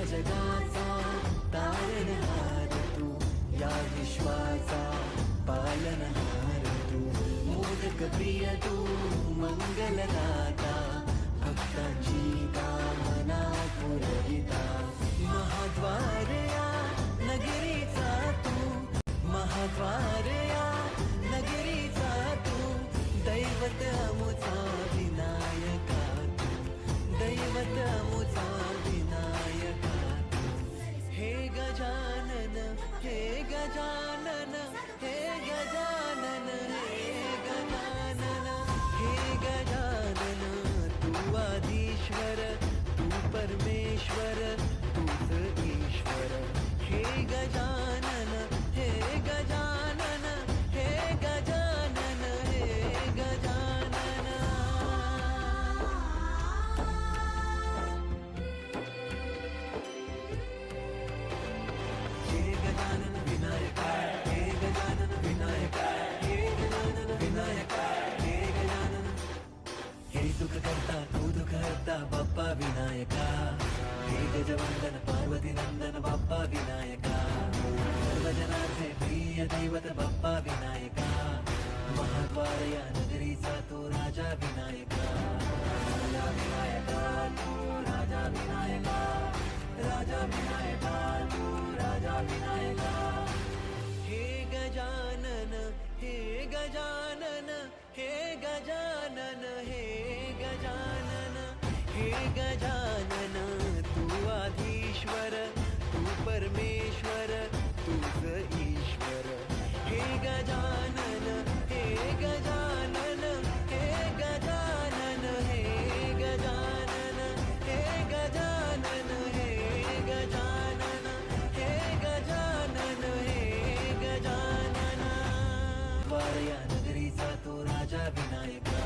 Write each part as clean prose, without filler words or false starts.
जगाचा तारणहार तू, या विश्वाचा पालनहार तू, मोदक प्रिय तू, मंगलदाता, भक्तांची कामना पुरविता, महाद्वार या नगरीचा तू, महाद्वार या नगरीचा तू, दैवत अमुचा विनायका तू, दैवत अमुचा विनायका तू, हे गजानन, हे गजानन, हे गजानन, हे गजानन, हे गजानन, तू आदिश्वर, तू परमेश्वर, तूच ईश्वर, हे गजानन, हे गजानन, हे गजानन, हे गजानन. हे गजानन विनायका, हे गजानन विनायका, हे गजानन विनायका, हे गजानन. हे सुख करता तू दुःख हरता बाप्पा विनायका, हे गजवंदन पार्वती नंदन बाप्पा विनायका, सर्वजनाचे प्रिय दैवत बाप्पा विनायका, महाद्वार या नगरीचा तो राजा विनायका, राजा विनायका तू, राजा विनायका, राजा विनायका तू, राजा विनायका. हे गजानन, हे गजानन, हे गजानन, हे गजानन, हे गजानन, तू आधीश्वर, तू परमेश्वर, तूच ईश्वर, हे गजानन, हे गजानन, हे गजानन, हे गजानन, हे गजानन, हे गजानन, हे गजानन, हे गजानन. वारया नगरीचा तो राजा विनायका,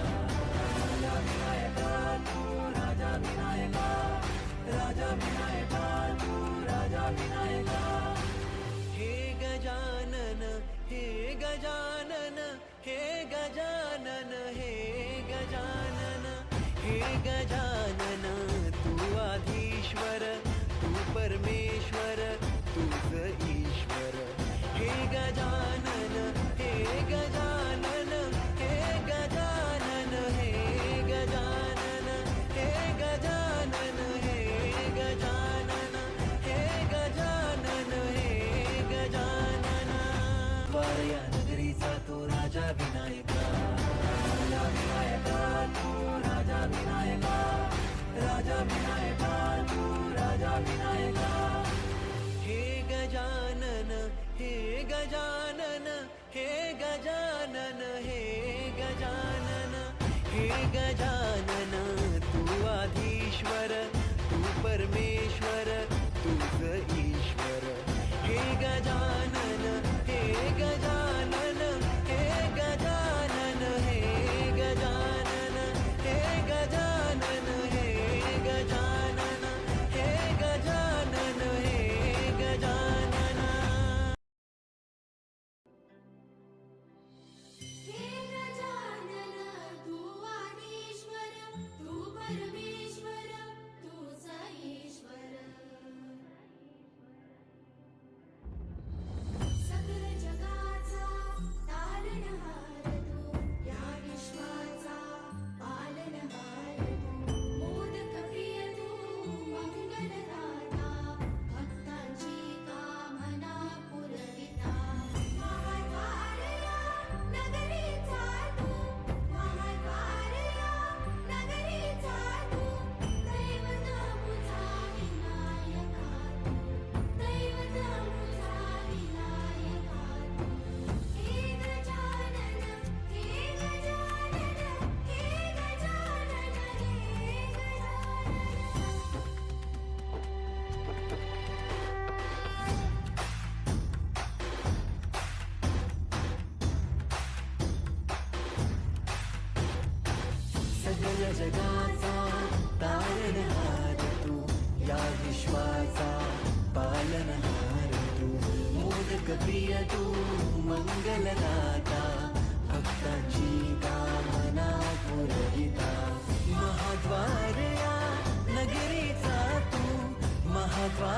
राजा विनायका तू, राजा विनायका, राजा विनायका तू, राजा विनायका. हे गजानन, हे गजानन, हे गजानन, हे गजानन, हे गजानन, तू आधीश्वर, तू परमेश्वर, तूच ईश्वर, हे गजानन, हे गजानन, हे गजानन, हे गजानन, हे गजानन, हे गजानन, हे गजानन, हे गजानन. वारया नगरीचा तो राजा विनायका, राजा विनायका तू, राजा विनायका, राजा विनायका तू, राजा विनायका. हे गजानन, हे गजानन, हे गजानन, हे गजानन, हे गजानन, तू आधीश्वर, तू परमेश्वर, तूच ईश्वर, हे गजानन, हे गजानन, हे गजानन, हे गजानन, हे गजानन, हे गजानन, हे गजानन, हे गजानन. हे गजानन, तू आदिश्वर, तू परमेश्वर, तूच ईश्वर, सकल जगाचा तारणहार तू, या विश्वाचा पालनहार तू, मोदक प्रिय तू, मंगलदाता, भक्तांची कामना पुरविता, महाद्वार या नगरीचा तू, महाद्वार या नगरीचा तू, दैवत अमुचा विनायका तू, दैवत अमुचा विनायका तू. हे गजानन, हे गजानन, हे गजानन, हे सगळ्या जगाचा तारणहार तू, या विश्वाचा पालनहार तू, मोदक प्रिय तू, मंगलदाता, भक्तांची कामना पुरविता, महाद्वार या नगरीचा तू, महाद्वार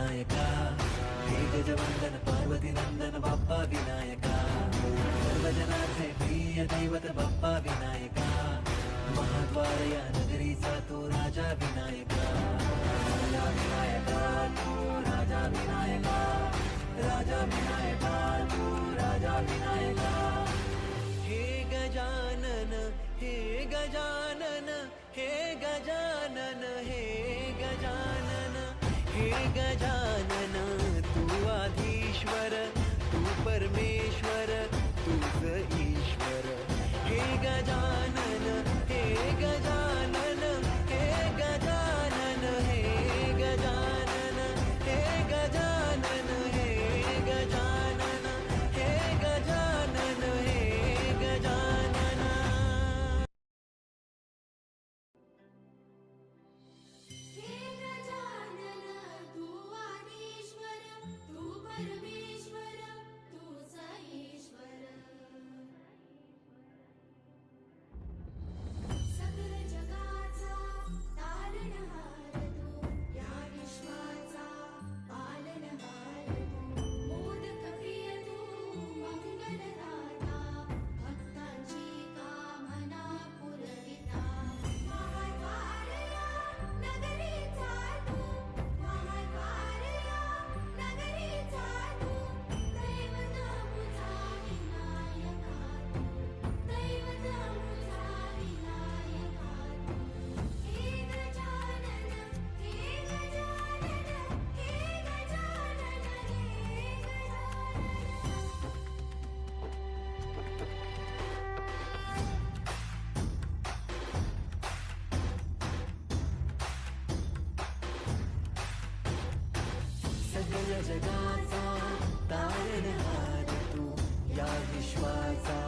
विनायका हे गजवंदन पार्वती नंदन बाप्पा विनायका सर्वजनांचे प्रिय दैवत बाप्पा विनायका महाद्वार या नगरीचा तो राजा विनायका राजा विनायका तू राजा विनायका राजा विनायका तू राजा विनायका हे गजानन हे गजानन हे गजानन हे गजानन हे गजानन तू आधीश्वर तू परमेश्वर तूच ईश्वर हे गजानन हे गजानन हे गजानन हे गजानन हे गजानन हे गजानन हे गजानन हे गजानन हे गजानन तू आदिश्वर तू परमेश्वर तूच ईश्वर सकल जगाचा तारणहार तू या विश्वाचा पालनहार तू मोदक प्रिय तू मंगलदाता भक्तांची कामना पुरविता महाद्वारया नगरीचा तू महाद्वारया नगरीचा तू दैवत मुझा विनायका तू दैवत मुझा विनायका तू हे गजानन हे गजानन हे गजानन हे गजानन सगळ्या जगाचा तारणहार तू या विश्वाचा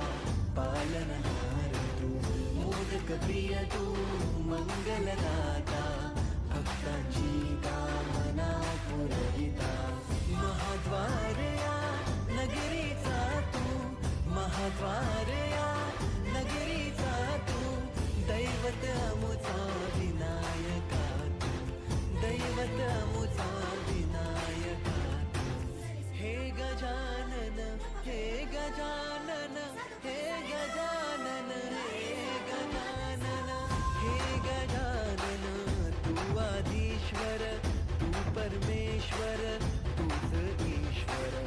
पालनहार तू मोदक प्रिय तू मंगलदाता भक्तांची कामना पुरविता महाद्वार या नगरीचा तू महाद्वार या नगरीचा तू दैवत अमुचा विनायका तू दैवत अमुचा विनायका तू हे गजानन हे गजानन हे गजानन हे गजानन हे गजानन तू आधीश्वर तू परमेश्वर तूच ईश्वर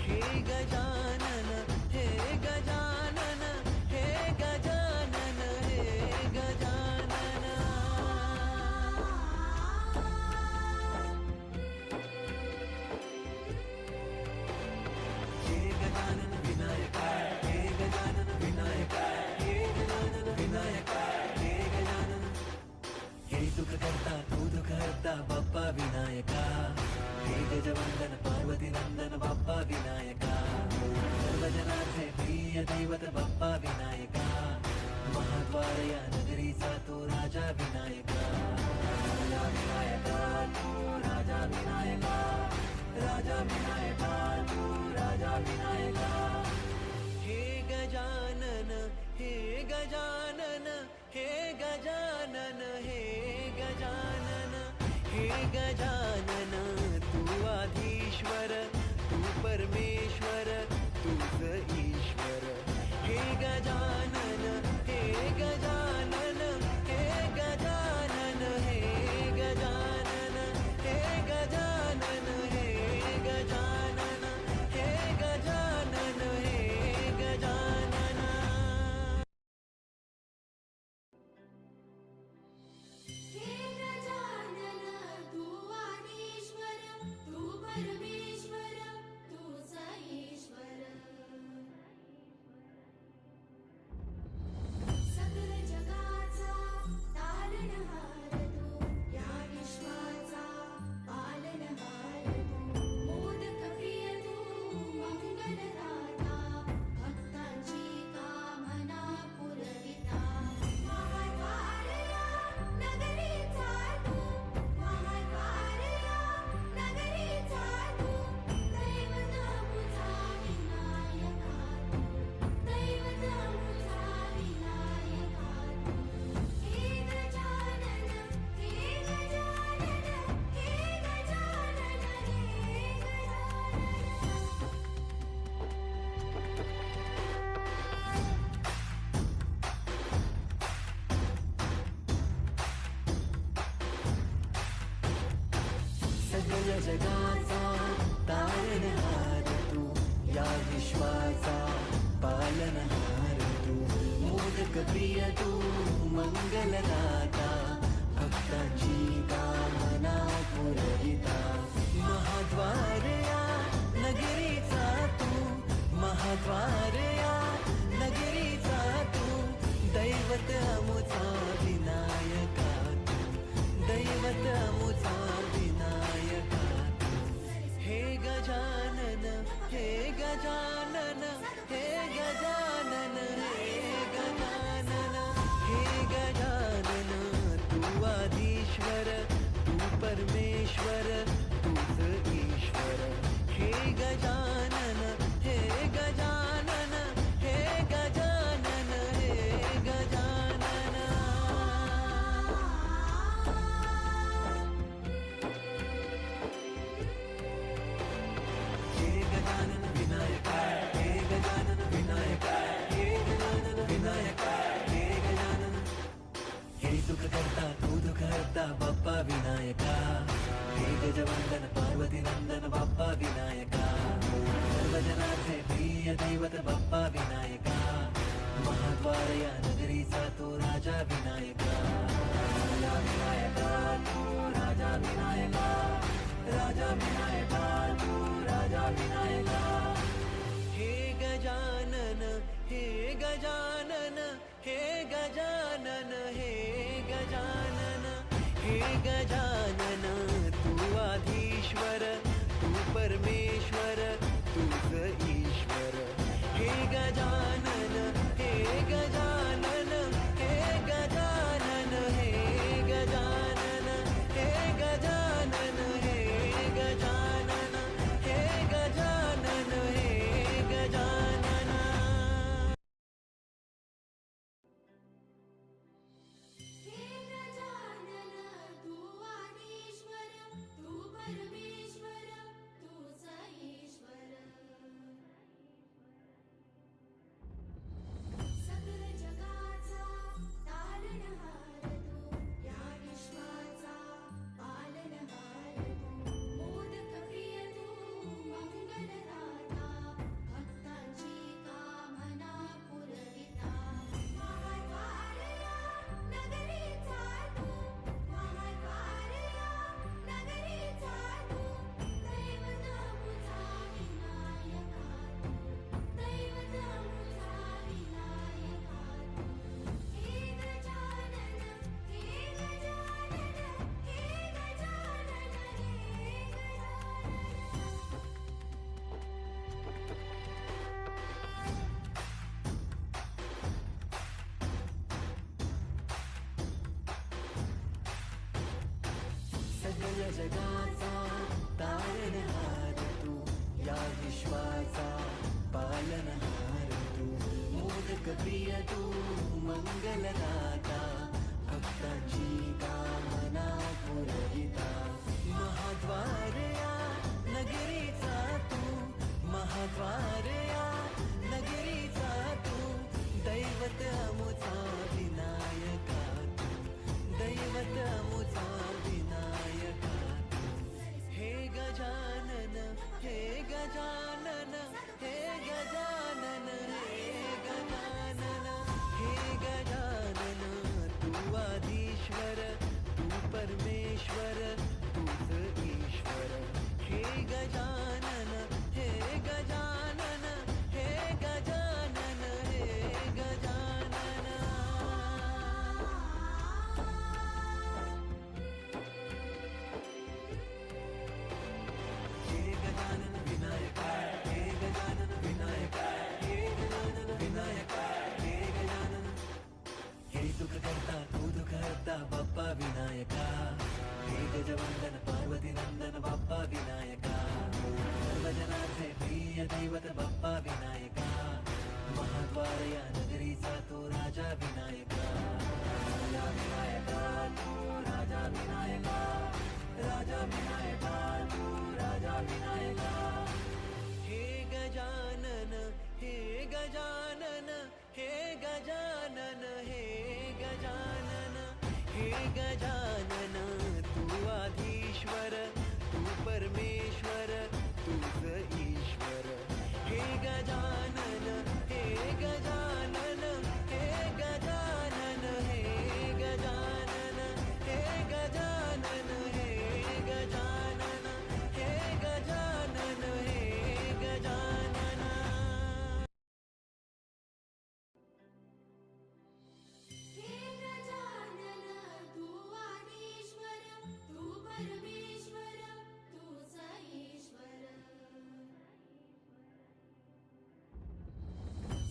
हे गजानन हे गजानन हे गजानन हे गजानन हे गजानन विनायका हे गजानन विनायका हे गजानन विनायका हे गजानन हे सुख करता तू दुःख हरता बाप्पा विनायका हे गजवंदन पार्वती नंदन बाप्पा विनायका सर्वजनांचे प्रिय दैवत बाप्पा विनायका महाद्वार या नगरीचा तो राजा विनायका राजा विनायका तू राजा विनायका राजा विनायका तू राजा विनायका हे गजानन हे गजानन हे गजानन हे गजानन हे गजानन तू आधीश्वर तू परमेश्वर तूच ईश्वर हे गजानन हे गजानन हे गजानन हे गजानन हे गजानन हे गजानन हे गजानन हे गजानन हे गजानन तू जगाचा तारणहार तू, या विश्वाचा पालनहार तू, मोदक प्रिय तू, मंगलदाता, भक्तांची कामना पुरविता, महाद्वार या नगरीचा तू, महाद्वार या नगरीचा तू, दैवत अमुचा विनायका तू, दैवत अमुचा विनायका तू. हे गजानन, हे गजानन, हे गजानन, हे गजानन, हे गजानन, तू आदिश्वर, तू परमेश्वर, तूच ईश्वर. हे गजानन, हे गजानन, हे गजानन, हे गजानन. हे गजानन विनायका, हे गजानन विनायका, हे गजानन विनायका, हे गजानन. हे सुख करता तू दुःख हरता बाप्पा विनायका, हे गजवंदन पार्वती नंदन बाप्पा विनायका, सर्वजनाचे प्रिय दैवत बाप्पा विनायका, महाद्वार या नगरीचा तो राजा विनायका, राजा विनायका तू, राजा विनायका, राजा विनायका तू, राजा विनायका. हे गजानन, हे गजानन, हे गजानन, हे गजानन, हे गजानन, तू आधीश्वर, तू परमेश्वर, तूच ईश्वर. हे गजानन, हे गजानन, हे गजानन, हे गजानन, हे गजानन, हे गजानन, हे गजानन, हे गजानन. हे गजानन, तू आदिश्वर, तू परमेश्वर, तूच ईश्वर. सकल जगाचा तारणहार तू, या विश्वाचा पालनहार तू, मोदक प्रिय तू, मंगलदाता, भक्तांची कामना पुरविता, महाद्वार या नगरीचा तू, महाद्वार या नगरीचा तू, दैवत अमुचा विनायका तू, दैवत अमुचा विनायका तू. हे गजानन, हे गजानन, हे गजानन, हे गजानन. सगळ जगाचा तारणहार तू, या विश्वाचा पालनहार तू, मोदक प्रिय तू, मंगलदाता, भक्तांची कामना पुरविता, महाद्वार या नगरीचा तू, महाद्वार या नगरीचा तू, दैवत अमुचा विनायका तू, दैवत अमुचा विनायका तू. हे गजानन, हे गजानन, हे गजानन, हे गजानन, हे गजानन, तू आदिश्वर, तू परमेश्वर, तूच ईश्वर. हे गजानन, हे गजानन, हे गजानन, हे गजानन. हे गजानन विनायका, हे गजानन विनायका, हे गजानन विनायका, हे गजानन. हे सुख करता तू दुःख हरता बाप्पा विनायका, हे गजवंदन पार्वती नंदन बाप्पा विनायका, सर्वजनाचे प्रिय दैवत बाप्पा विनायका, महाद्वार या नगरीचा तो राजा विनायका, राजा विनायका तू, राजा विनायका, राजा विनायका तू, राजा विनायका. हे गजानन, हे गजानन, हे गजानन, हे गजानन, हे गजानन, तू आधीश्वर, तू परमेश्वर तूच ईश्वर. हे गजानन हे गजानन हे गजानन हे गजानन हे गजानन हे गजानन हे गजानन हे गजानन. हे गजानन तू आदिश्वर तू परमेश्वर तूच ईश्वर.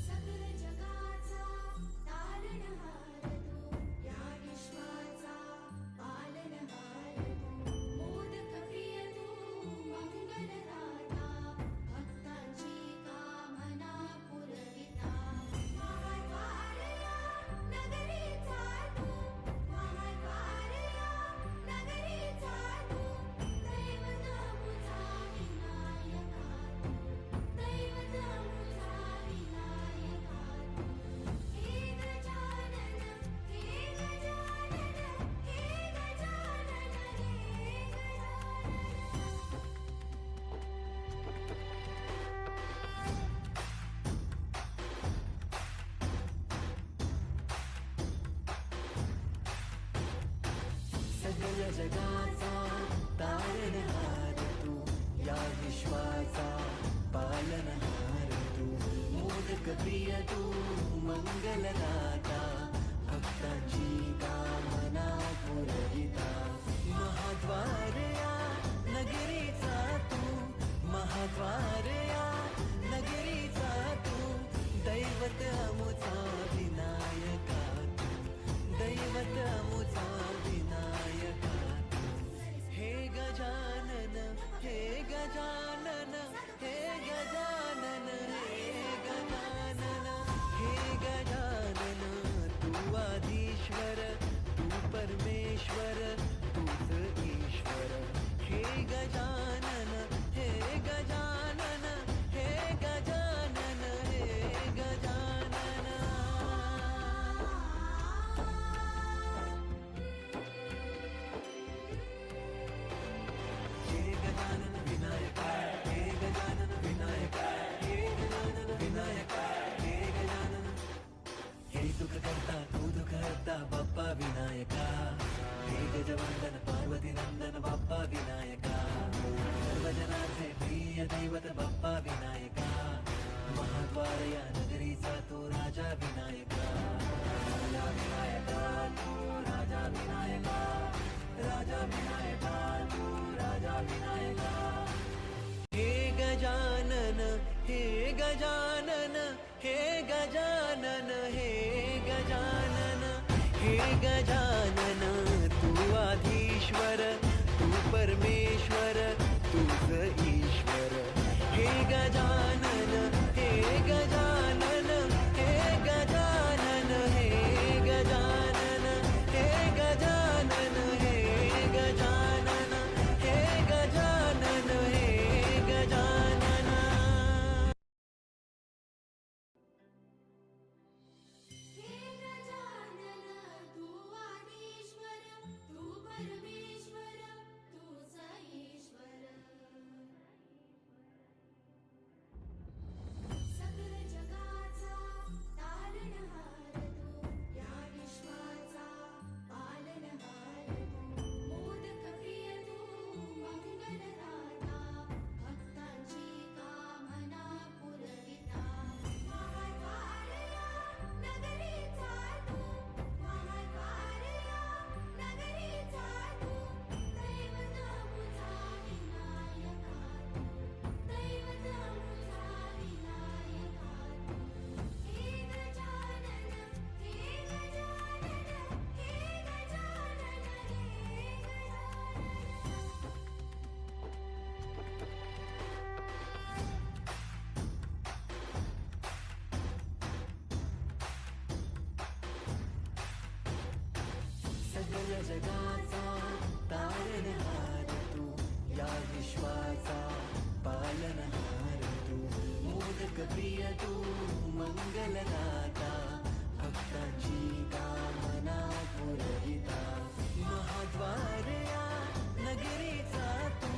सकल जगाचा तारणहार तू या विश्वाचा पालनहार तू. मोदक प्रिय तू मंगलदाता भक्तांची कामना पुरविता. महाद्वारया नगरीचा तू महाद्वारया नगरीचा तू. दैवत मुझा विनायका तू दैवत मुझा विनायका तू. हे गजानन हे गजानन हे गजानन हे गजानन. सगळ जगाचा तारणहार तू या विश्वाचा पालनहार तू. मोदक प्रिय तू मंगलदाता भक्तांची कामना पुरविता. महाद्वारया नगरीचा तू महाद्वारया नगरीचा तू. दैवत अमुचा विनायका तू दैवत अमुचा विनायका तू. हे गजानन हे गजानन हे गजानन हे गजानन हे गजानन तू आदिश्वर तू परमेश्वर तूच ईश्वर. हे गजानन हे गजानन हे गजानन हे गजानन. हे गजानन विनायका हे गजानन विनायका हे गजानन विनायका हे गजानन. हे सुख करता तू दुःख हरता बाप्पा विनायका. हे गजवंदन पार्वती नंदन बाप्पा विनायका. सर्वजनांचे प्रिय दैवत बाप्पा विनायका. महाद्वारया नगरीचा तो राजा विनायका. राजा विनायका तू राजा विनायका. राजा विनायका तू राजा विनायका. हे गजानन हे गजानन हे गजानन हे गजानन हे गजानन तू आदिश्वर तू परमेश्वर तूच ईश्वर. हे गजानन हे गजानन हे गजानन हे गजानन हे गजानन हे गजानन हे गजानन हे गजानन. हे गजानन तू आदिश्वर तू परमेश्वर तूच ईश्वर. सकल जगाचा तारणहार तू या विश्वाचा पालनहार तू. मोदक प्रिय तू मंगलदाता भक्तांची कामना पुरविता. महाद्वारया नगरीचा तू महाद्वारया नगरीचा तू. दैवत मुझा विनायका तू दैवत मुझा विनायका तू. हे गजानन हे गजानन हे गजानन हे गजानन. सगळ जगाचा तारणहार तू या विश्वाचा पालनहार तू. मोदक प्रिय तू मंगलदाता भक्तांची कामना पुरविता. महाद्वारया नगरीचा तू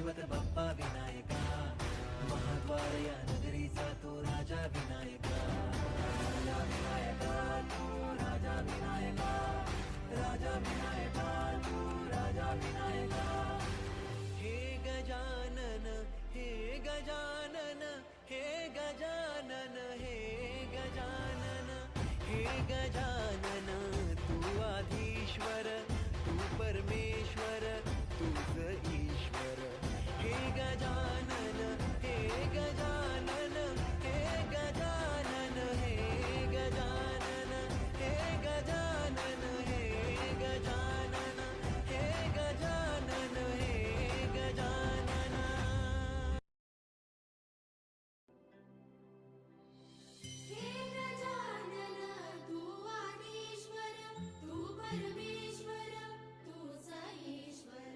दैवत बाप्पा विनायका, महाद्वार या नगरीचा तो राजा विनायका. राजा विनायका तू राजा विनायका, राजा विनायका तू राजा विनायका. हे गजानन हे गजानन हे गजानन हे गजानन हे गजानन, तू आधीश्वर तू परमेश्वर तूच ईश्वर. हे गजानन हे गजानन हे गजानन हे गजानन हे गजानन हे गजानन हे गजानन हे गजानन. हे गजानन तू आदिश्वर तू परमेश्वर तूच ईश्वर.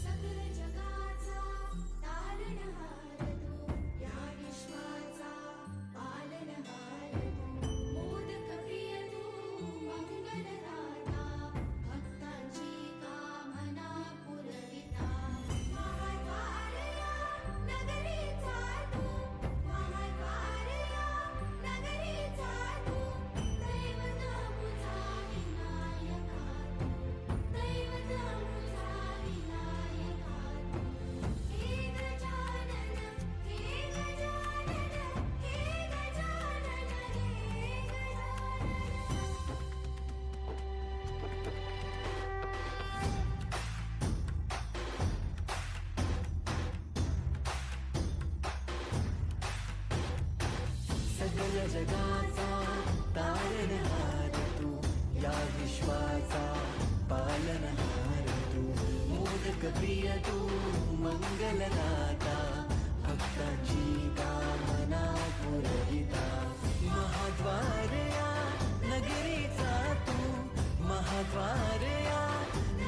सकल जगाचा तारणहार तू, या विश्वाचा पालनहार तू. मोदक प्रिय तू मंगलदाता, भक्तांची कामना पुरविता. महाद्वार या नगरीचा तू, महाद्वार या नगरीचा तू. दैवत मुझा विनायका तू, दैवत मुझा विनायका तू. हे गजानन हे गजानन हे गजानन हे गजानन. सकल जगाचा तारणहार तू, या विश्वाचा पालनहार तू. मोदक प्रिय तू मंगलदाता, भक्तांची कामना पुरविता. महाद्वार या नगरीचा तू, महाद्वार या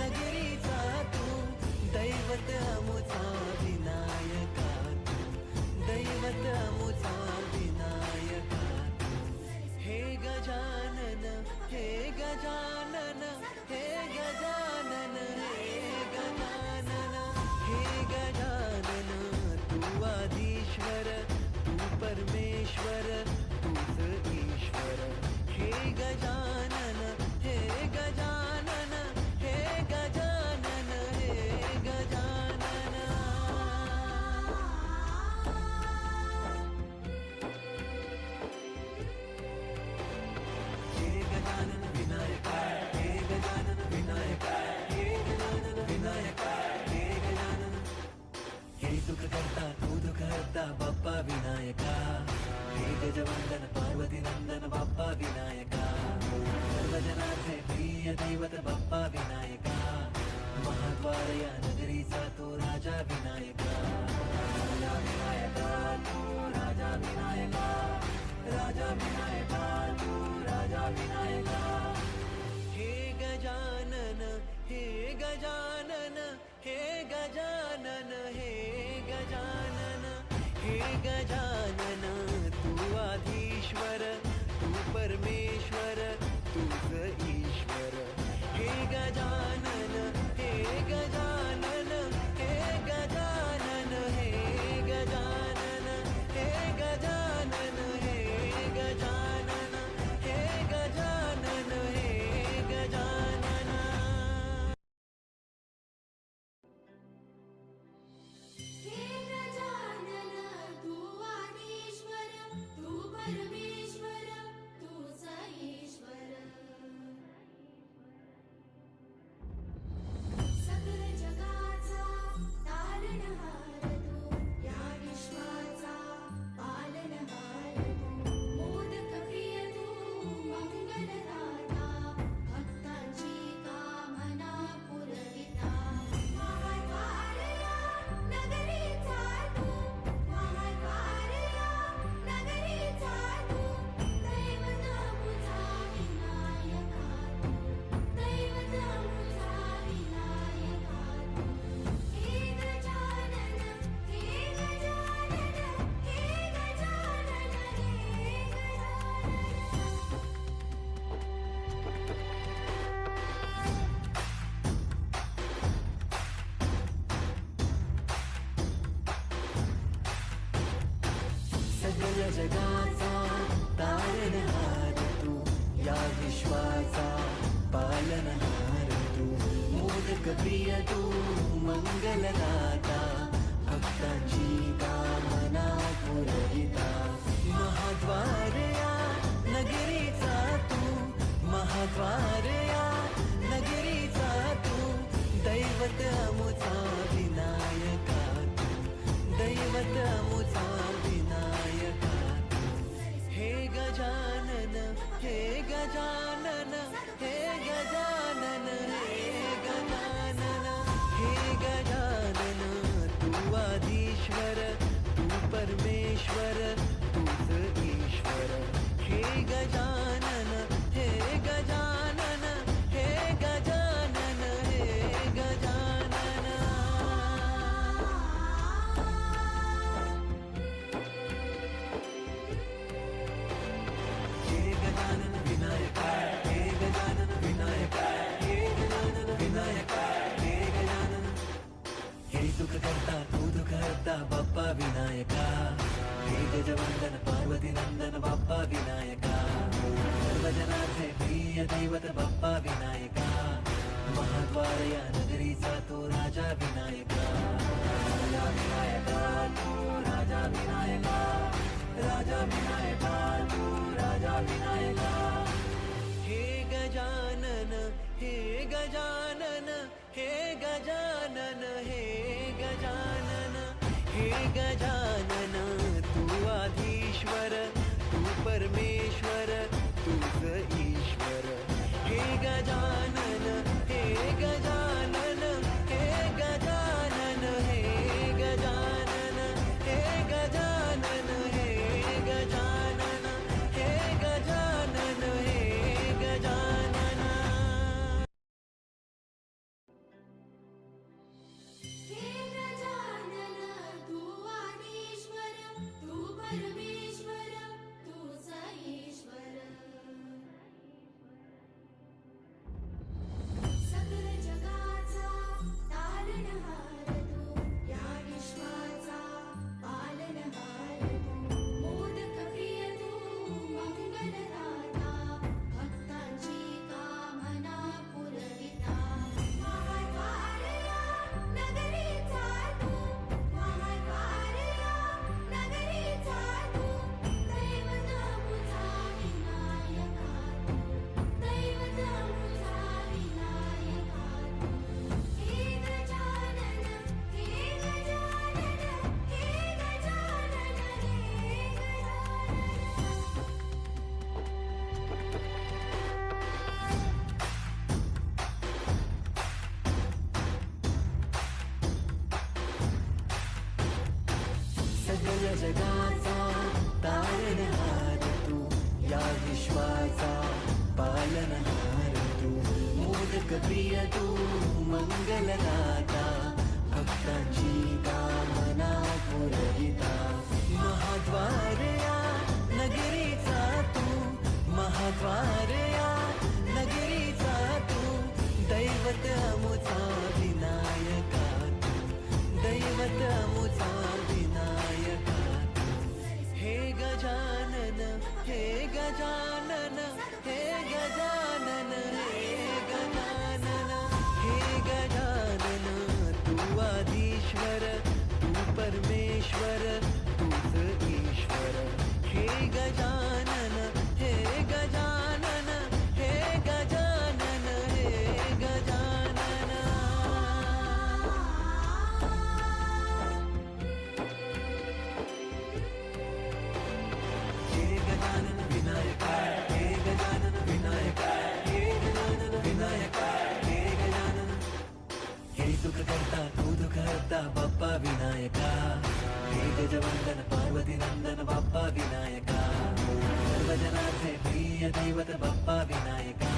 नगरीचा तू. दैवत अमुचा विनायका तू, दैवत अमुचा विनायका तू. हे गजानन हे गजानन हे गजानन हे गजानन हे गजानन, तू आधीश्वर तू परमेश्वर तूच ईश्वर. हे गजानन हे गजानन हे गजानन हे गजानन. हे गजानन विनायका हे गजानन विनायका हे गजानन विनायका हे गजानन. हे सुख करता तू दुःख हरता बाप्पा विनायका. हे गजवंदन पार्वती नंदन बाप्पा विनायका. सर्वजनाचे प्रिय दैवत बाप्पा विनायका. महाद्वार या नगरीचा तो राजा विनायका. राजा विनायका तू राजा विनायका, राजा विनायका तू राजा विनायका. हे गजानन हे गजानन हे गजानन हे गजानन हे गजानन, तू आधीश्वर तू परमेश्वर तूच ईश्वर. हे गजानन हे गजानन हे गजानन हे गजानन हे गजानन हे गजानन हे गजानन हे गजानन. हे गजानन तू आदिश्वर जगाचा तारणहार तू, या विश्वाचा पालनहार तू, मोदक प्रिय तू, मंगलदाता, भक्तांची कामना पुरविता, महाद्वार या नगरीचा तू, महाद्वार या नगरीचा तू, दैवत अमुचा विनायका तू, दैवत अमुचा विनायका तू. हे गजानन, हे गजानन, हे गजानन, हे गजानन, हे गजानन, तू आधीश्वर, तू परमेश्वर, तूच ईश्वर. हे गजानन, हे गजानन, हे गजानन, हे गजानन. हे गजानन विनायका, हे गजानन विनायका, हे गजानन विनायका, हे गजानन. हे सुख करता तू दुःख हरता बाप्पा विनायका, हे गजवंदन पार्वती नंदन बाप्पा विनायका, सर्वजनाचे प्रिय दैवत बाप्पा विनायका, महाद्वार या नगरीचा तो राजा विनायका, राजा विनायका तू, राजा विनायका, राजा विनायका तू, राजा विनायका. हे गजानन, हे गजानन, हे गजानन, हे गजानन, हे गजानन, तू आधीश्वर, तू परमेश्वर, तूच ईश्वर. हे गजानन, हे गजानन, हे गजानन, हे गजानन, हे गजानन, हे गजानन, हे गजानन, हे गजानन. हे गजानन तू आदिश्वर, तू परमेश्वर, तूच ईश्वर. सकल जगाचा तारणहार तू, या विश्वाचा पालनहार तू, मोदक प्रिय तू, मंगलदाता, भक्तांची कामना पुरविता, महाद्वार या नगरीचा तू, महाद्वार या नगरीचा तू, दैवत अमुचा विनायका तू, दैवत अमुचा विनायका तू. हे गजानन, हे गजानन, हे गजानन, हे गजानन. सगळ जगाचा तारणहार तू, या विश्वाचा पालनहार तू, मोदक प्रिय तू, मंगलदाता, भक्तांची कामना पुरविता, महाद्वार या नगरीचा तू, महाद्वार या नगरीचा तू, दैवत अमुचा विनायका तू, दैवत अमुचा विनायका तू. हे गजानन, हे गजानन, हे गजानन, हे गजानन, हे गजानन, तू आधीश्वर, तू परमेश्वर, तूच ईश्वर. हे गजानन, हे गजानन, हे गजानन, हे गजानन. हे गजानन विनायका, हे गजानन विनायका, हे गजानन विनायका, हे गजानन. हे सुख करता तू दुःख हरता बाप्पा विनायका, हे गजवंदन पार्वती नंदन बाप्पा विनायका, सर्वजनाचे प्रिय दैवत बाप्पा विनायका,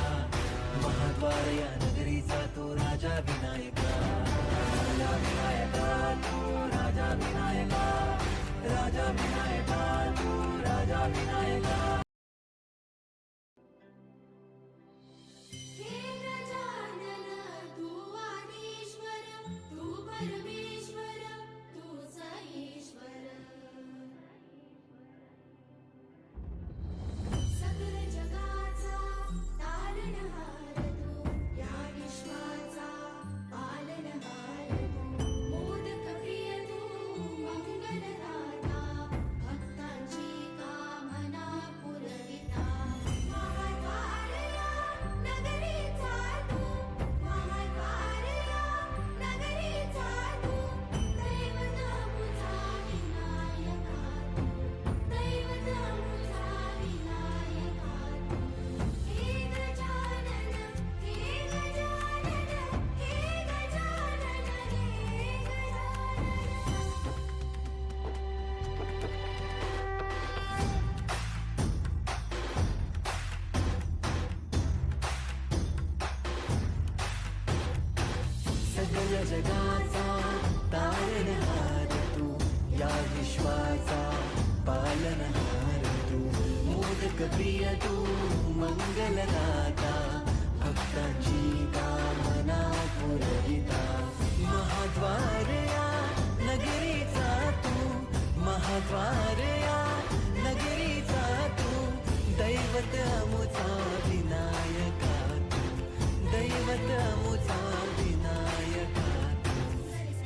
महाद्वार या नगरीचा तो राजा विनायका, राजा विनायका तू, राजा विनायका, राजा विनायका तू, राजा विनायका. हे गजानन तू आदिश्वर, तू परमेश्वर, तूच ईश्वर. सकल जगाचा तारणहार तू, या विश्वाचा पालनहार तू, मोदक प्रिय तू, मंगलदाता, भक्तांची कामना पुरविता, महाद्वार या नगरीचा तू, महाद्वार या नगरीचा तू, दैवत अमुचा विनायका तू, दैवत अमुचा विनायका तू.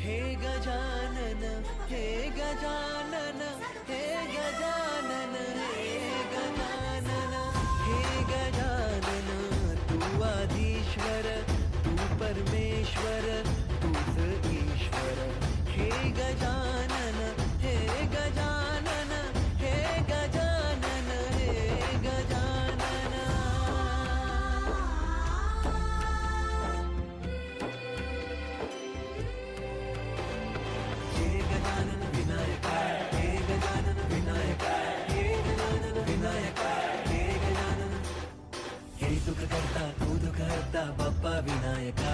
हे गजानन, हे गजानन, हे गजानन, हे गजानन, हे गजानन, तू आदिश्वर, तू परमेश्वर, तूच ईश्वर. हे गजानन, हे गजानन, हे गजानन, हे गजानन. हे गजानन विनायका, हे गजानन विनायका, हे गजानन विनायका, हे गजानन. हे सुख करता तू दुःख हरता बाप्पा विनायका,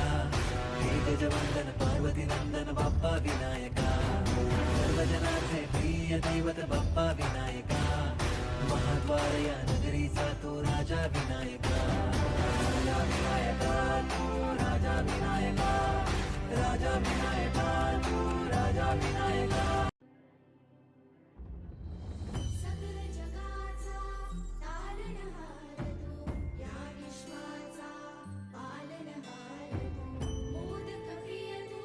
हे गजवंदन पार्वती नंदन बाप्पा विनायका, सर्वजनांचे प्रिय दैवत बाप्पा विनायका, महाद्वार या नगरीचा तो राजा विनायका, राजा विनायका तू, राजा विनायका, राजा विनायका तू, राजा विनायका. सकल जगाचा तारणहार तू, या विश्वाचा पालनहार तू, मोदक प्रिय तू,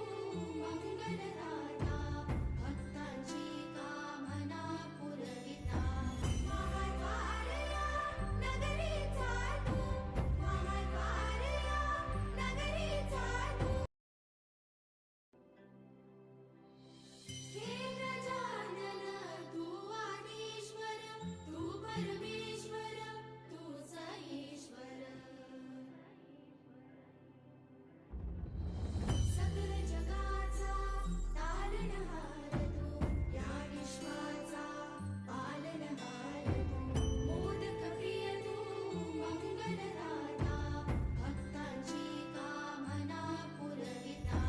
मंगलदाता, भक्तांची कामना पुरविता, महाद्वार या नगरीचा तू, महाद्वार या नगरीचा तू. हे गजानन तू आदिश्वर, तू परमेश्वर, तूच ईश्वर. सकल जगाचा तारणहार तू, या विश्वाचा पालनहार तू, मोदक प्रिय तू, मंगलदाता, भक्तांची कामना पुरविता,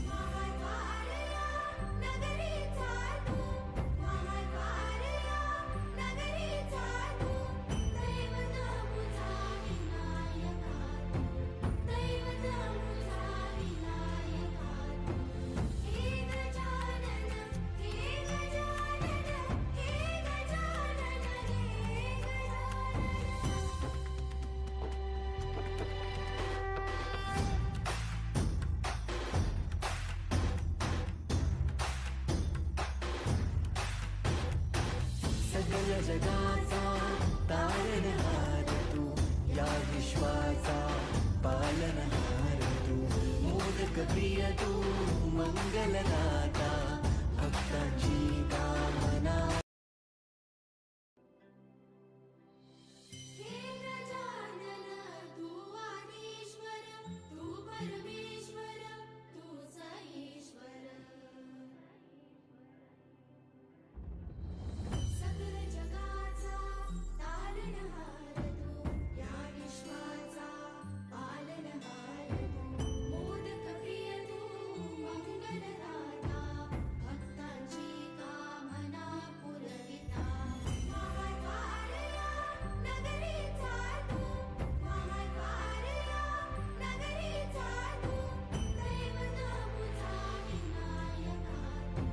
महाद्वार या नगरीचा तू, महाद्वार या नगरीचा तू, दैवत अमुचा विनायका तू, दैवत अमुचा विनायका तू. हे गजानन, हे गजानन, हे गजानन, हे गजानन. सकल जगाचा तारणहार तू, या विश्वाचा पालनहार तू, मोदक प्रिय तू, मंगलदाता, भक्तांची कामना. हे गजानन तू आदिश्वर, तू परमेश्वर, तूच ईश्वर. सकल जगाचा तारणहार तू, या विश्वाचा पालनहार तू, मोदक प्रिय तू, मंगलदाता, भक्तांची कामना पुरविता, महाद्वार या नगरीचा तू, महाद्वार या नगरीचा तू, दैवत अमुचा विनायका तू,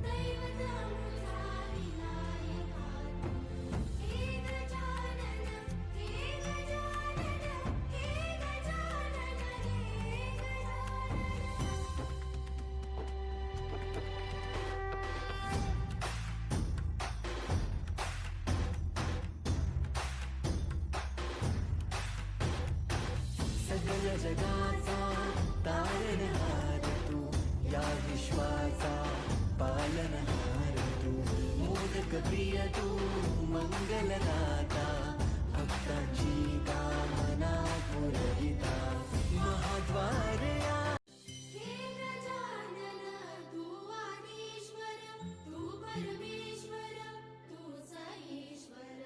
दैवत अमुचा विनायका तू. हे गजानन, हे गजानन, हे गजानन, हे सकल जगाचा तारणहार तू, या विश्वाचा पालनहार तू, मोदक प्रिय तू, मंगलदाता, भक्तांची कामना पुरविता, महाद्वार या. हे गजानन तू आदिश्वर, तू परमेश्वर, तूच ईश्वर.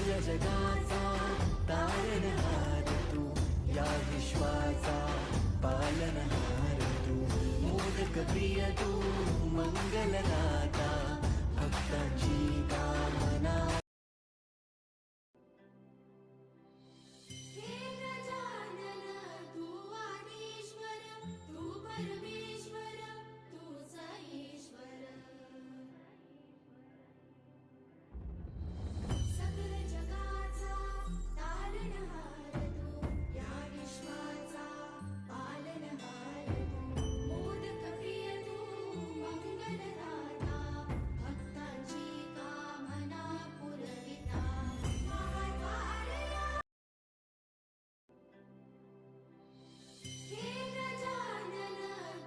सकल जगाचा तारणहार तू, या विश्वाचा पालनहार तू, मोदक प्रिय तू, मंगलदाता, भक्तांची कामना. हे गजानन तू आदिश्वर तू परमेश्वर तूच ईश्वर सकल जगाचा तारणहार तू या विश्वाचा पालनहार तू मोदक प्रिय तू मंगलदाता भक्तांची कामना पुरविता महाद्वारया हे गजानन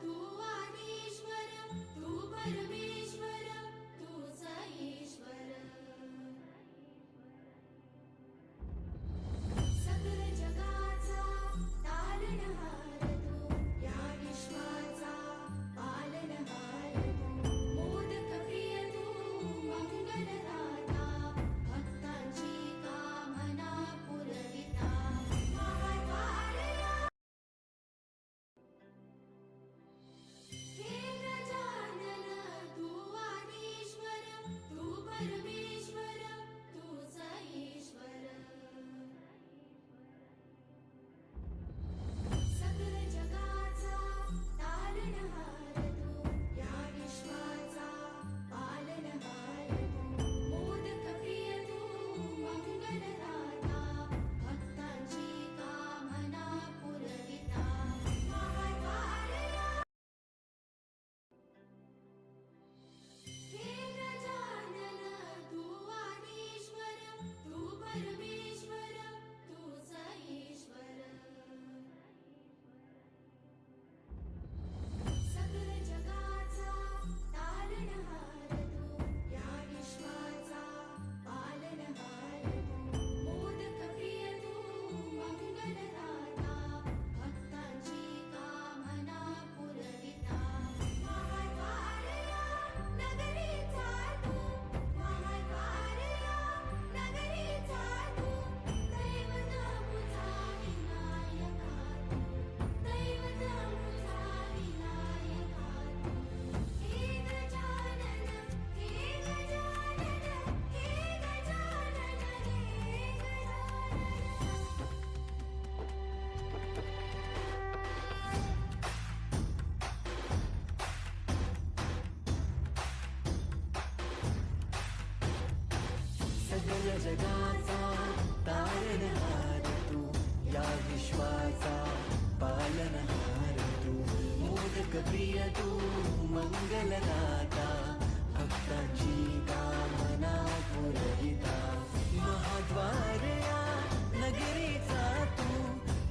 तू आदिश्वर तू परमेश्वर तूच ईश्वर सकल जगाचा तारणहार तू या विश्वाचा पालनहार तू मोदक प्रिय तू मंगलदाता भक्तांची कामना पुरविता महाद्वारया हे गजानन तू आदिश्वर तू परमेश्वर तूच ईश्वर सकल जगाचा तारणहार तू या विश्वाचा पालनहार तू मोदक प्रिय तू मंगलदाता भक्तांची कामना पुरविता महाद्वारया हे गजानन तू आदिश्वर तू परमेश्वर तूच ईश्वर सकल जगाचा तारणहार तू या विश्वाचा पालनहार तू मोदक प्रिय तू मंगलदाता भक्तांची कामना पुरविता महाद्वारया नगरीचा तू महाद्वारया नगरीचा तू दैवत मुझा विनायका तू दैवत मुझा विनायका तू हे गजानन हे गजानन हे गजानन हे गजानन सकल जगाचा तारणहार तू, या विश्वाचा पालनहार तू, मोदक प्रिय तू, मंगलदाता, भक्तांची कामना पुरविता. महाद्वारया नगरीचा तू,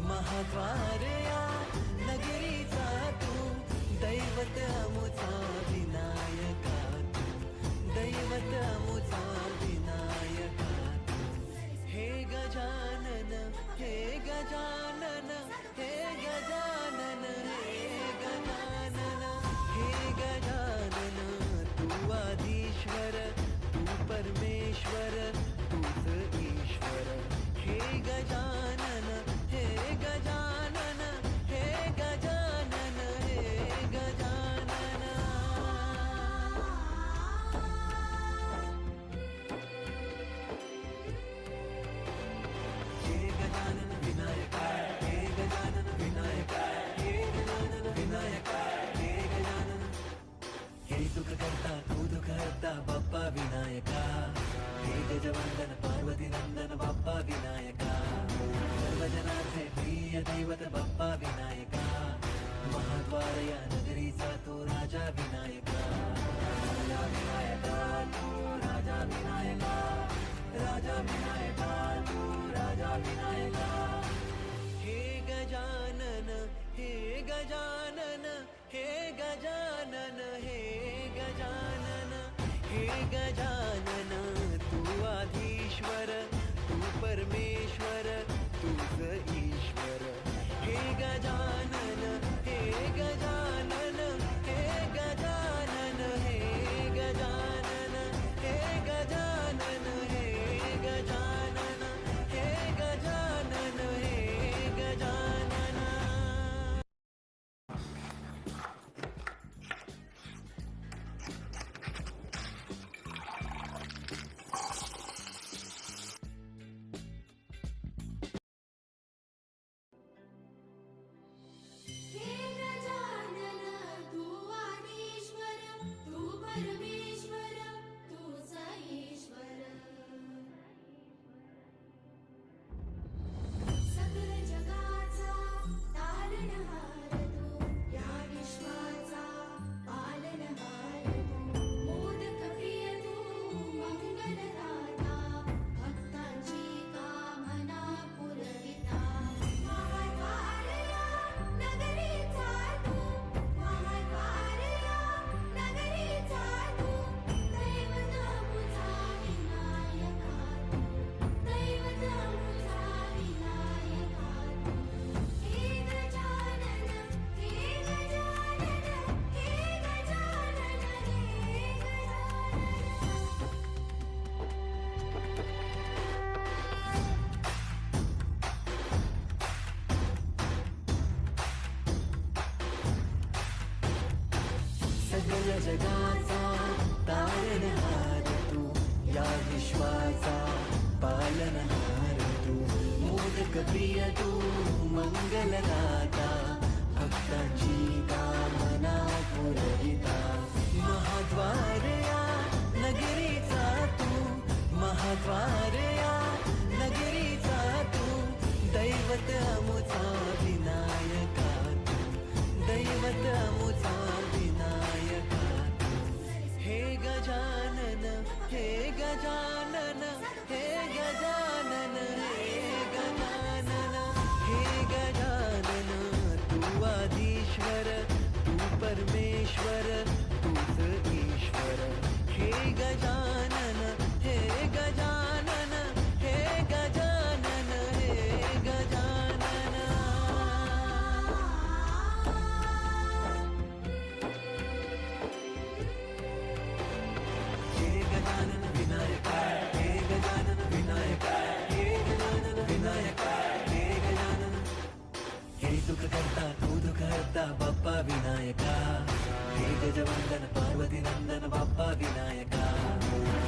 महाद्वारया नगरीचा तू, दैवत अमुचा विनायका तू, दैवत अमुचा विनायका तू. हे गजानन हे गजानन हे गजानन हे गजानन हे गजानन तू आदिश्वर तू परमेश्वर तूच ईश्वर. हे गजानन हे गजानन हे गजानन हे गजानन. हे गजानन विनायका हे गजानन विनायका हे गजानन विनायका हे गजानन. हे सुख करता तू दुःख हरता बाप्पा विनायका. हे गजवंदन पार्वती नंदन बाप्पा विनायका. सर्वजनांचे प्रिय दैवत बाप्पा विनायका. महाद्वारया नगरीचा तो राजा विनायका. राजा विनायका तू राजा विनायका. राजा विनायका तू राजा विनायका. हे गजानन हे गजानन हे गजानन हे गजानन हे गजानन तू आधीश्वर तू परमेश्वर तूच ईश्वर. हे गजानन हे गजानन हे गजानन हे गजानन हे गजानन हे गजानन. जगाचा तारणहार तू, या विश्वाचा पालनहार तू, मोदक प्रिय तू, मंगलदाता, भक्तांची कामना पुरविता, महाद्वार या नगरीचा तू, महाद्वार या नगरीचा तू, दैवत अमुचा विनायका तू, दैवत अमुचा विनायका तू. हे गजानन, हे गजानन, हे गजानन, हे गजानन, हे गजानन, तू आदिश्वर, तू परमेश्वर, तूच ईश्वर. हे गजानन, हे गजानन, हे गजानन, हे गजानन. हे गजानन विनायका, हे गजानन विनायका, हे गजानन विनायका, हे गजानन. हे सुख करता तू दुःख हरता बाप्पा विनायका, हे गजवंदन पार्वती नंदन बाप्पा विनायका,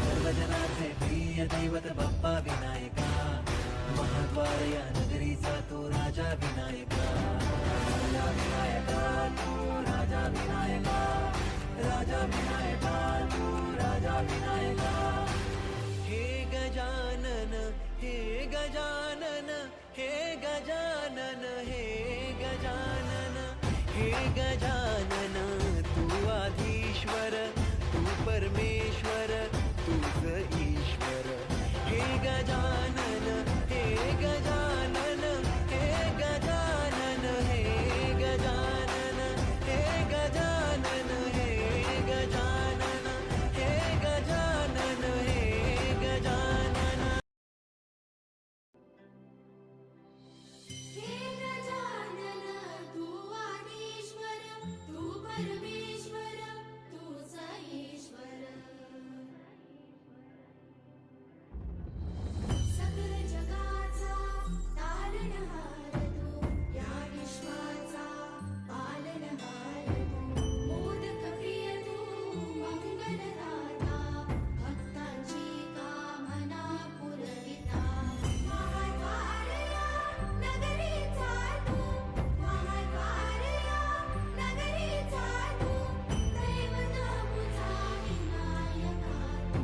सर्वजनाचे प्रिय दैवत बाप्पा विनायका, महाद्वार या नगरीचा तू राजा विनायका, राजा विनायका तू राजा विनायका, राजा विनायका तू राजा विनायका. हे गजानन, हे गजानन, हे गजानन, हे गजानन, हे गजानन, तू आदिश्वर, तू परमेश्वर, तूच ईश्वर. हे गजानन, हे गजानन, हे गजानन, हे गजानन, हे गजानन, हे गजानन, हे गजानन, हे गजानन. हे गजानन तू आदिश्वर, तू परमेश्वर, तूच ईश्वर. सकल जगाचा तारणहार तू, या विश्वाचा पालनहार तू, मोदक प्रिय तू, मंगलदाता, भक्तांची कामना पुरविता, महाद्वार या नगरीचा तू, महाद्वार या नगरीचा तू, दैवत अमुचा विनायका तू,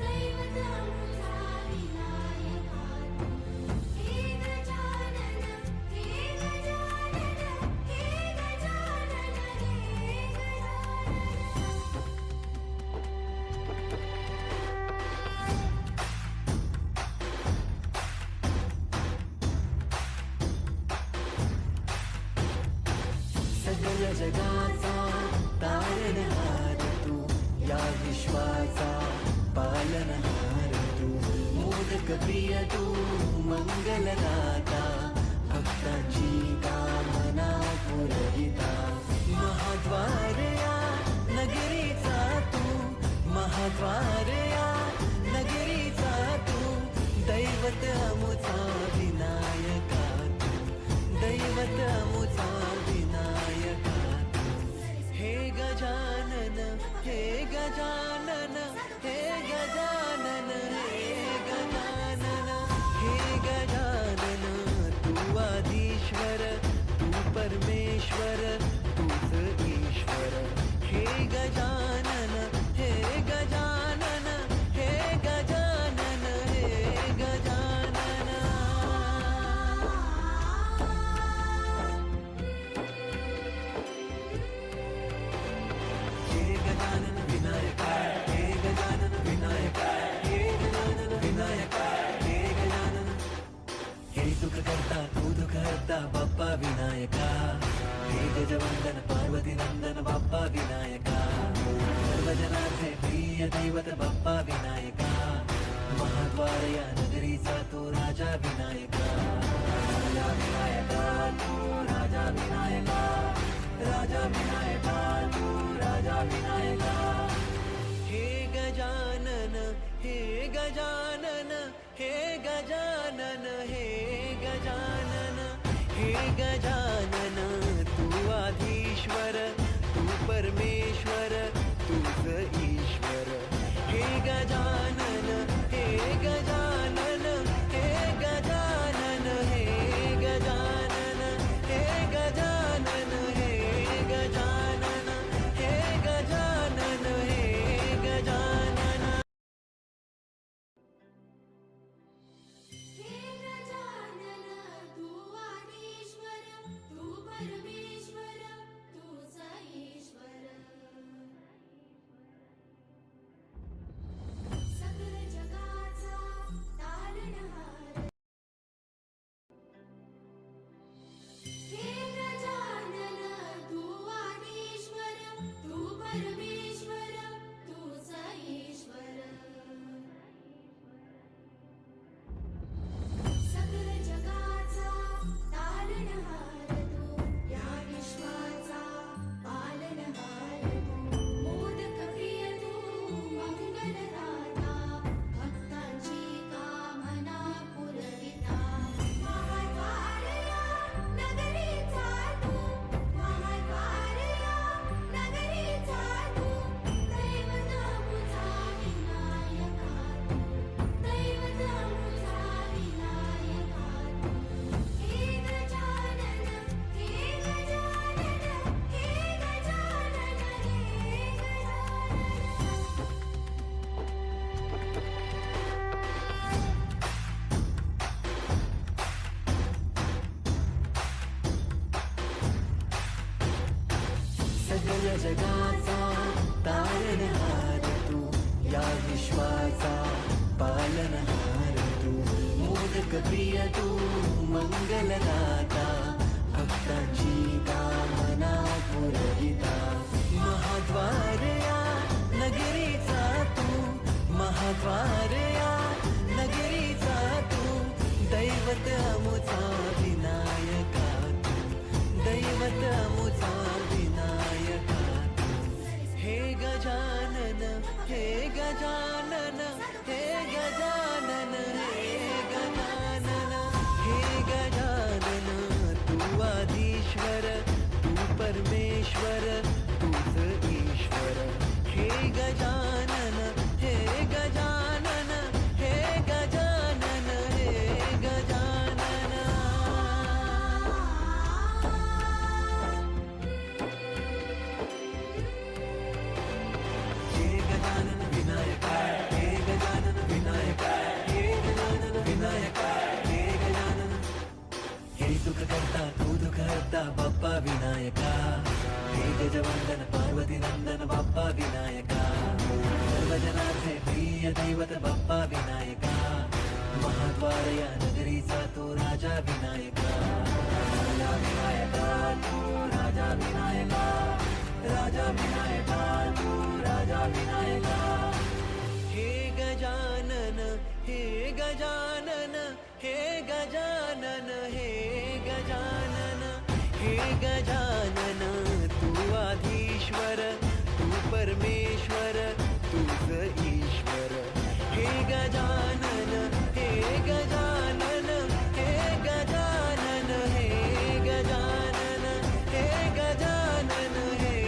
दैवत अमुचा विनायका तू. हे गजानन, हे गजानन, हे गजानन, हे गजानन. सकल जगाचा तारणहार तू, या विश्वाचा पालनहार तू, मोदक प्रिय तू, मंगलदाता, भक्तांची कामना पुरविता, महाद्वार या नगरीचा तू, महाद्वार या नगरीचा तू, दैवत अमुचा विनायका तू, दैवत अमुचा विनायका तू. हे गजानन, हे गजानन, हे गजानन, हे गजानन, हे गजानन, तू आदिश्वर, तू परमेश्वर, तूच ईश्वर. हे गजानन, हे गजानन, हे गजानन, हे गजानन. हे गजानन विनायका, हे गजानन विनायका, हे गजानन विनायका, हे गजानन. हे सुख करता तू दुःख हरता बाप्पा विनायका, हे गजवंदन पार्वती नंदन बाप्पा विनायका, सर्वजनाचे प्रिय दैवत बाप्पा विनायका, महाद्वार या नगरीचा तू राजा विनायका, राजा विनायका तू राजा विनायका, राजा विनायका तू राजा विनायका. हे गजानन, हे गजानन, हे गजानन, हे गजानन, हे गजानन, तू आदिश्वर, तू परमेश्वर, तू जगाचा तारणहार तू, या विश्वाचा पालनहार तू, मोदक प्रिय तू, मंगलदाता, भक्तांची कामना पुरविता, महाद्वार या नगरीचा तू, महाद्वार या नगरीचा तू, दैवत अमुचा विनायका तू, दैवत अमुचा विनायका तू. हे गजानन, हे गजानन, हे गजानन, हे गजानन, हे गजानन, तू आधीश्वर, तू परमेश्वर, तूच ईश्वर. हे गजानन, हे गजानन, हे गजानन, हे गजानन. हे गजानन विनायका, हे गजानन विनायका, हे गजानन विनायका, हे गजानन. हे सुख करता तू दुःख हरता बाप्पा विनायका, हे गजवंदन पार्वती नंदन बाप्पा विनायका, सर्वजनांचे प्रिय दैवत बाप्पा विनायका, महाद्वार या नगरीचा तो राजा विनायका, राजा विनायका तू, राजा विनायका, राजा विनायका तू, राजा विनायका. हे गजानन, हे गजानन, हे गजानन, हे गजानन, हे गजानन, तू आधीश्वर, तू परमेश्वर, तूच ईश्वर. हे गजानन, हे गजानन, हे गजानन, हे गजानन, हे गजानन,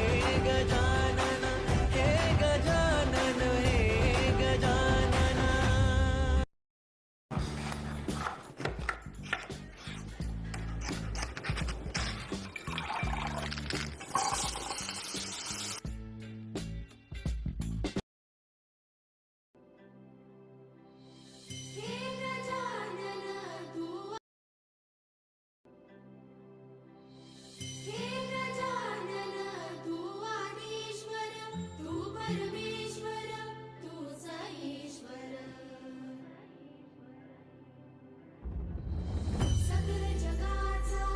हे गजानन, हे गजानन, हे गजानन. हे गजानन तू, हे गजानन तू आधीश्वर, तू परमेश्वर, तूच ईश्वर. सकल जगाचा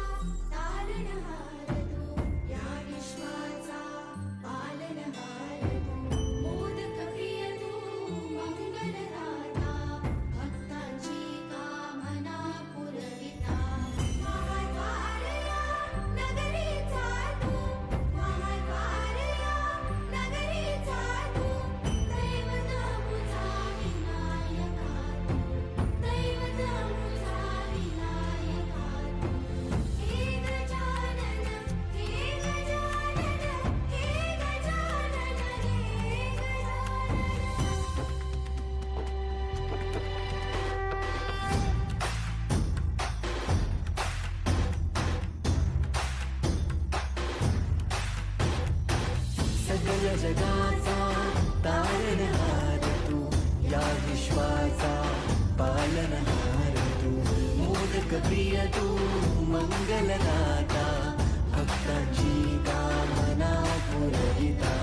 तारणहार तू, या विश्वाचा पालनहार तू, मोदक प्रिय तू, मंगलदाता, भक्तांची कामना पुरविता, महाद्वार या नगरीचा तू, महाद्वार या नगरीचा तू, दैवत अमुचा विनायका तू, दैवत अमुचा विनायका तू. हे गजानन, हे गजानन, हे गजानन, हे गजानन. सकल जगाचा तारणहार तू, या विश्वाचा पालनहार तू, मोदक प्रिय तू, मंगलदाता, भक्तांची कामना पुरविता,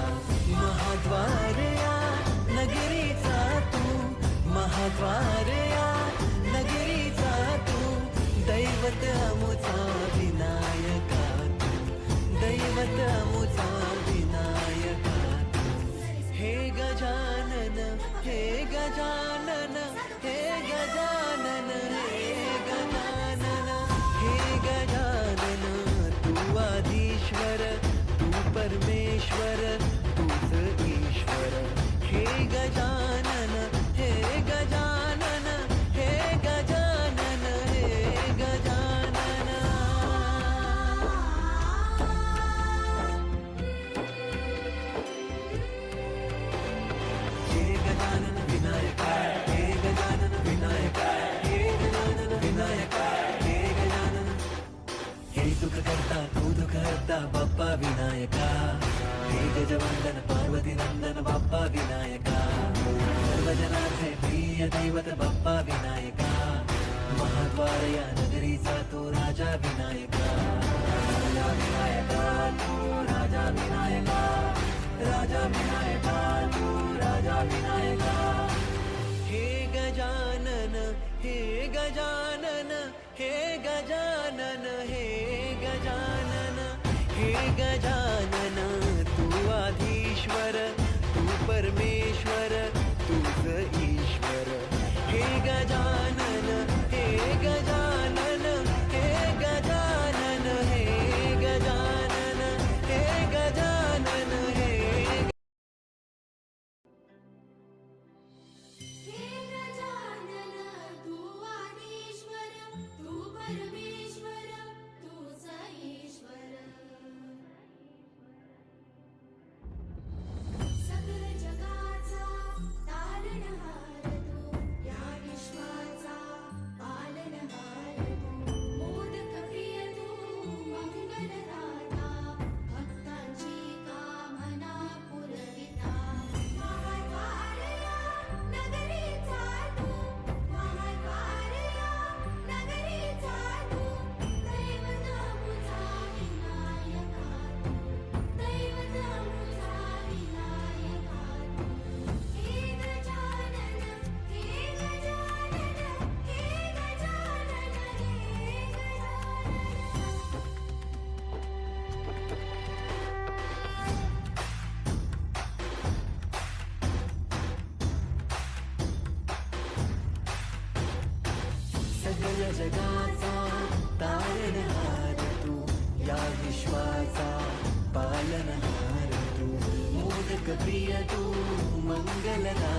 महाद्वार या नगरीचा तू, महाद्वार या नगरीचा तू, दैवत अमुचा विनायका तू, दैवत अमुचा विनायका तू. हे गजानन, हे गजानन, हे गजानन, हे गजानन, हे गजानन, तू आधीश्वर, तू परमेश्वर, तूच ईश्वर. हे गजानन, हे गजानन, हे गजानन, हे गजानन. हे गजानन विनायका, हे गजानन विनायका, हे गजानन विनायका, हे गजानन. हे सुख करता तू दुःख हरता बाप्पा विनायका, हे गजवंदन पार्वती नंदन बाप्पा विनायका, सर्वजनांचे प्रिय दैवत बाप्पा विनायका, महाद्वार या नगरीचा तो राजा विनायका, राजा विनायका तू, राजा विनायका. राजा विनायका तू राजा विनायका हे गजानन हे गजानन हे गजानन हे गजानन हे गजानन तू आधीश्वर तू परमेश्वर तूच ईश्वर हे गजानन हे गजानन हे गजानन हे गजानन हे गजानन हे हे गजानन तू आदिश्वर तू परमेश्वर तूच ईश्वर सकल जगाचा तारणहार तू या विश्वाचा पालनहार तू मोदक प्रिय तू मंगलदाता भक्तांची कामना पुरविता महाद्वारया नगरीचा तू महाद्वारया नगरीचा तू दैवता मुझा विनायका तू दैवता मुझा विनायका तू हे गजानन हे गजानन हे गजानन हे गजानन सकल जगाचा तारणहार तू या विश्वाचा पालनहार तू मोदक प्रिय तू मंगलदाता